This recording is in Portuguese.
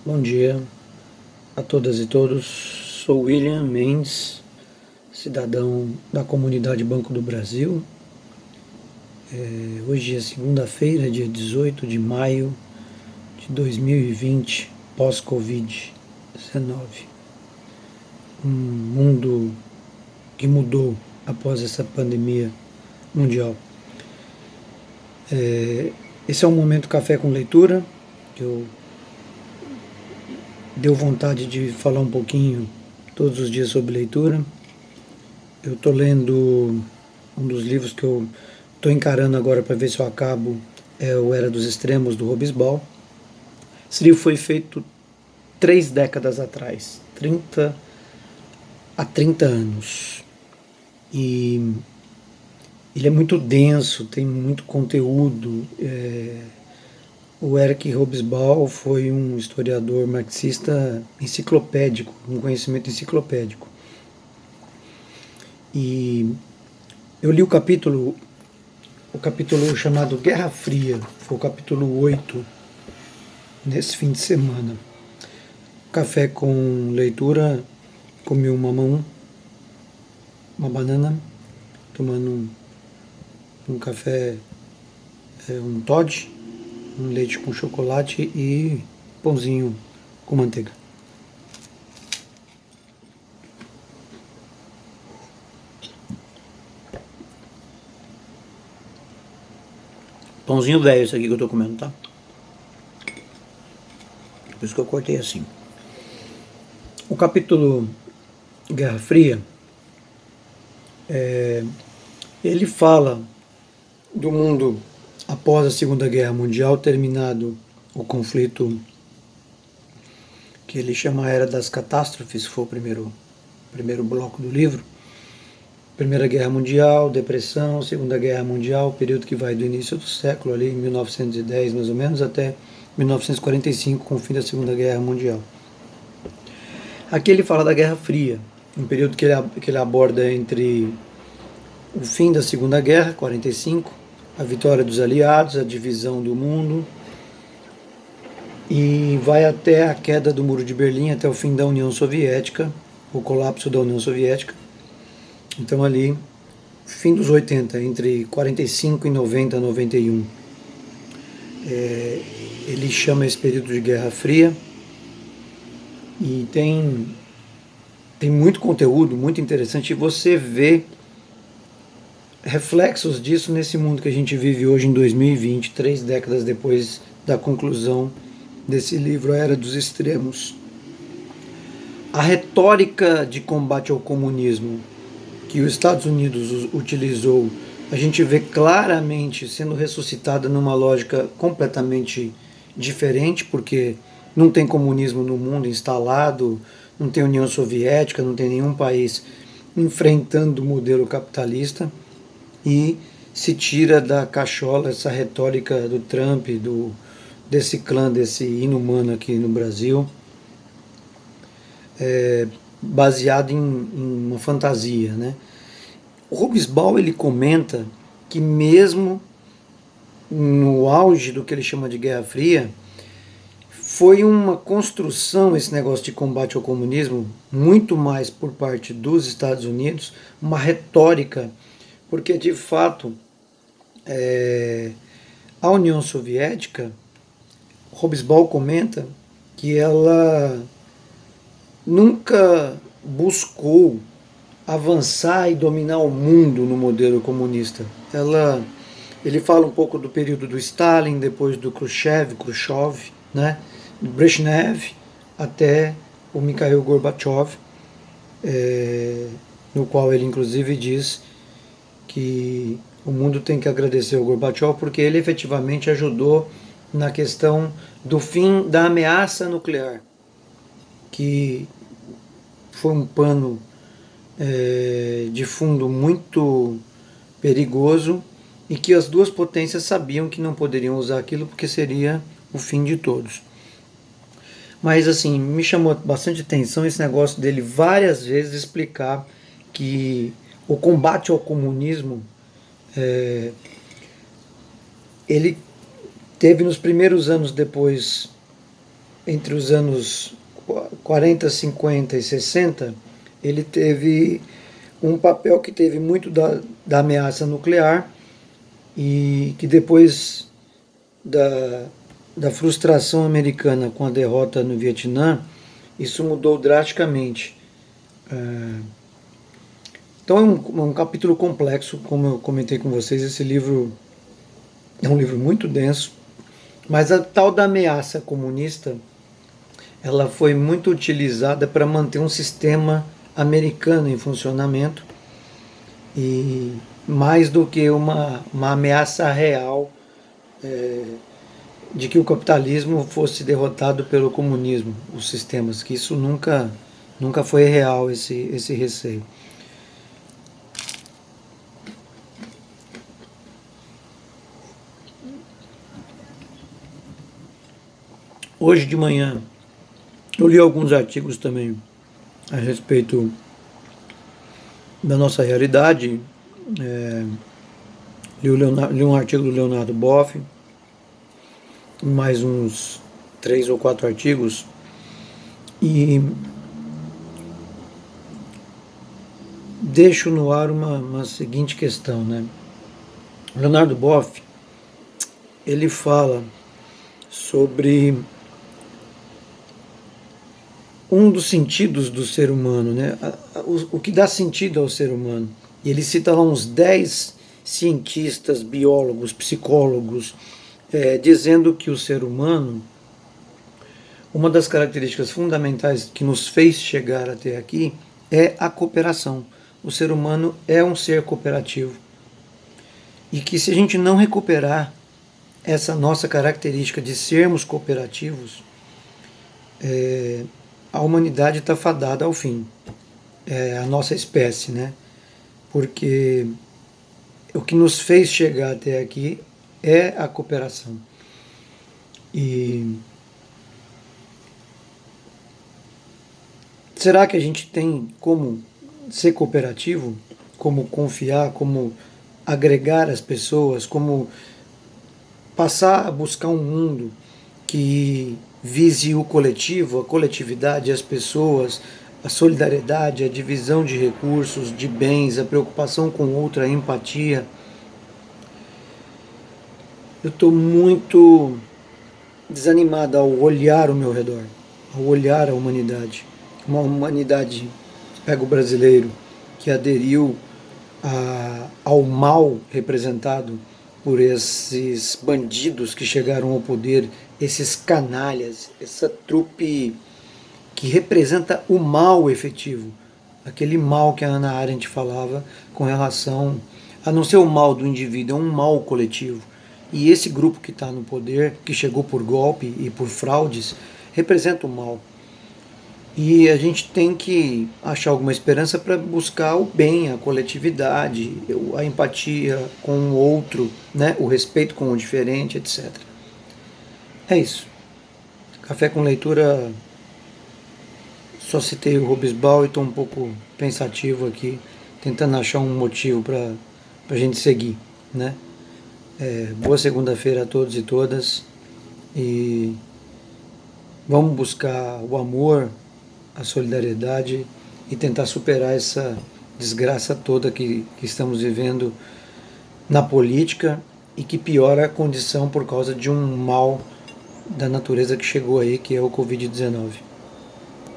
Bom dia a todas e todos. Sou William Mendes, cidadão da comunidade Banco do Brasil. Hoje é segunda-feira, dia 18 de maio de 2020, pós-Covid-19. Um mundo que mudou após essa pandemia mundial. Esse é um momento café com leitura, que eu deu vontade de falar um pouquinho todos os dias sobre leitura. Eu estou lendo um dos livros que eu estou encarando agora para ver se eu acabo, é o Era dos Extremos, do Hobsbawm. Esse livro foi feito 3 décadas atrás, 30 anos. E ele é muito denso, tem muito conteúdo. O Eric Hobsbawm foi um historiador marxista enciclopédico, um conhecimento enciclopédico. E eu li o capítulo chamado Guerra Fria, foi o capítulo 8, nesse fim de semana. Café com leitura, comi um mamão, uma banana, tomando um café, um Toddy, um leite com chocolate e pãozinho com manteiga. Pãozinho velho esse aqui que eu tô comendo, tá? Por isso que eu cortei assim. O capítulo Guerra Fria, ele fala do mundo após a Segunda Guerra Mundial, terminado o conflito que ele chama Era das Catástrofes, foi o primeiro bloco do livro. Primeira Guerra Mundial, Depressão, Segunda Guerra Mundial, período que vai do início do século, ali, 1910 mais ou menos, até 1945, com o fim da Segunda Guerra Mundial. Aqui ele fala da Guerra Fria, um período que ele aborda entre o fim da Segunda Guerra, 45, a vitória dos aliados, a divisão do mundo, e vai até a queda do Muro de Berlim, até o fim da União Soviética, o colapso da União Soviética. Então ali, fim dos 80, entre 45 e 90, 91. Ele chama esse período de Guerra Fria, e tem muito conteúdo, muito interessante, e você vê reflexos disso nesse mundo que a gente vive hoje em 2020, 3 décadas depois da conclusão desse livro, A Era dos Extremos. A retórica de combate ao comunismo que os Estados Unidos utilizou, a gente vê claramente sendo ressuscitada numa lógica completamente diferente, porque não tem comunismo no mundo instalado, não tem União Soviética, não tem nenhum país enfrentando o modelo capitalista, e se tira da cachola essa retórica do Trump, desse clã, desse inumano aqui no Brasil, baseado em uma fantasia, né? O Hobsbawm, ele comenta que mesmo no auge do que ele chama de Guerra Fria, foi uma construção, esse negócio de combate ao comunismo, muito mais por parte dos Estados Unidos, uma retórica, porque de fato a União Soviética, Hobsbawm comenta que ela nunca buscou avançar e dominar o mundo no modelo comunista. Ele fala um pouco do período do Stalin, depois do Khrushchev, né, do Brezhnev, até o Mikhail Gorbachev, no qual ele inclusive diz que o mundo tem que agradecer ao Gorbachev porque ele efetivamente ajudou na questão do fim da ameaça nuclear, que foi um pano de fundo muito perigoso, e que as duas potências sabiam que não poderiam usar aquilo porque seria o fim de todos. Mas assim, me chamou bastante atenção esse negócio dele várias vezes explicar que o combate ao comunismo, ele teve nos primeiros anos depois entre os anos 40, 50 e 60, ele teve um papel que teve muito da ameaça nuclear e que depois da, da frustração americana com a derrota no Vietnã, isso mudou drasticamente. Então é um capítulo complexo, como eu comentei com vocês, esse livro é um livro muito denso, mas a tal da ameaça comunista, ela foi muito utilizada para manter um sistema americano em funcionamento e mais do que uma ameaça real de que o capitalismo fosse derrotado pelo comunismo, os sistemas, que isso nunca foi real, esse receio. Hoje de manhã eu li alguns artigos também a respeito da nossa realidade. Li um artigo do Leonardo Boff, mais uns 3 ou 4 artigos, e deixo no ar uma seguinte questão, né? Leonardo Boff, ele fala sobre um dos sentidos do ser humano, né? O que dá sentido ao ser humano. E ele cita lá uns 10 cientistas, biólogos, psicólogos, dizendo que o ser humano, uma das características fundamentais que nos fez chegar até aqui é a cooperação. O ser humano é um ser cooperativo. E que se a gente não recuperar essa nossa característica de sermos cooperativos, a humanidade está fadada ao fim. A nossa espécie, né? Porque o que nos fez chegar até aqui é a cooperação. E será que a gente tem como ser cooperativo, como confiar, como agregar as pessoas, como passar a buscar um mundo que vise o coletivo, a coletividade, as pessoas, a solidariedade, a divisão de recursos, de bens, a preocupação com o outro, a empatia? Eu estou muito desanimado ao olhar ao meu redor, ao olhar a humanidade. Uma humanidade, pega o brasileiro, que aderiu ao mal representado por esses bandidos que chegaram ao poder, esses canalhas, essa trupe que representa o mal efetivo, aquele mal que a Hannah Arendt falava com relação a não ser o mal do indivíduo, é um mal coletivo. E esse grupo que está no poder, que chegou por golpe e por fraudes, representa o mal. E a gente tem que achar alguma esperança para buscar o bem, a coletividade, a empatia com o outro, né? O respeito com o diferente, etc. É isso. Café com leitura, só citei o Hobsbawm e estou um pouco pensativo aqui, tentando achar um motivo para a gente seguir, né? Boa segunda-feira a todos e todas, e vamos buscar o amor, a solidariedade e tentar superar essa desgraça toda que estamos vivendo na política e que piora a condição por causa de um mal da natureza que chegou aí, que é o Covid-19.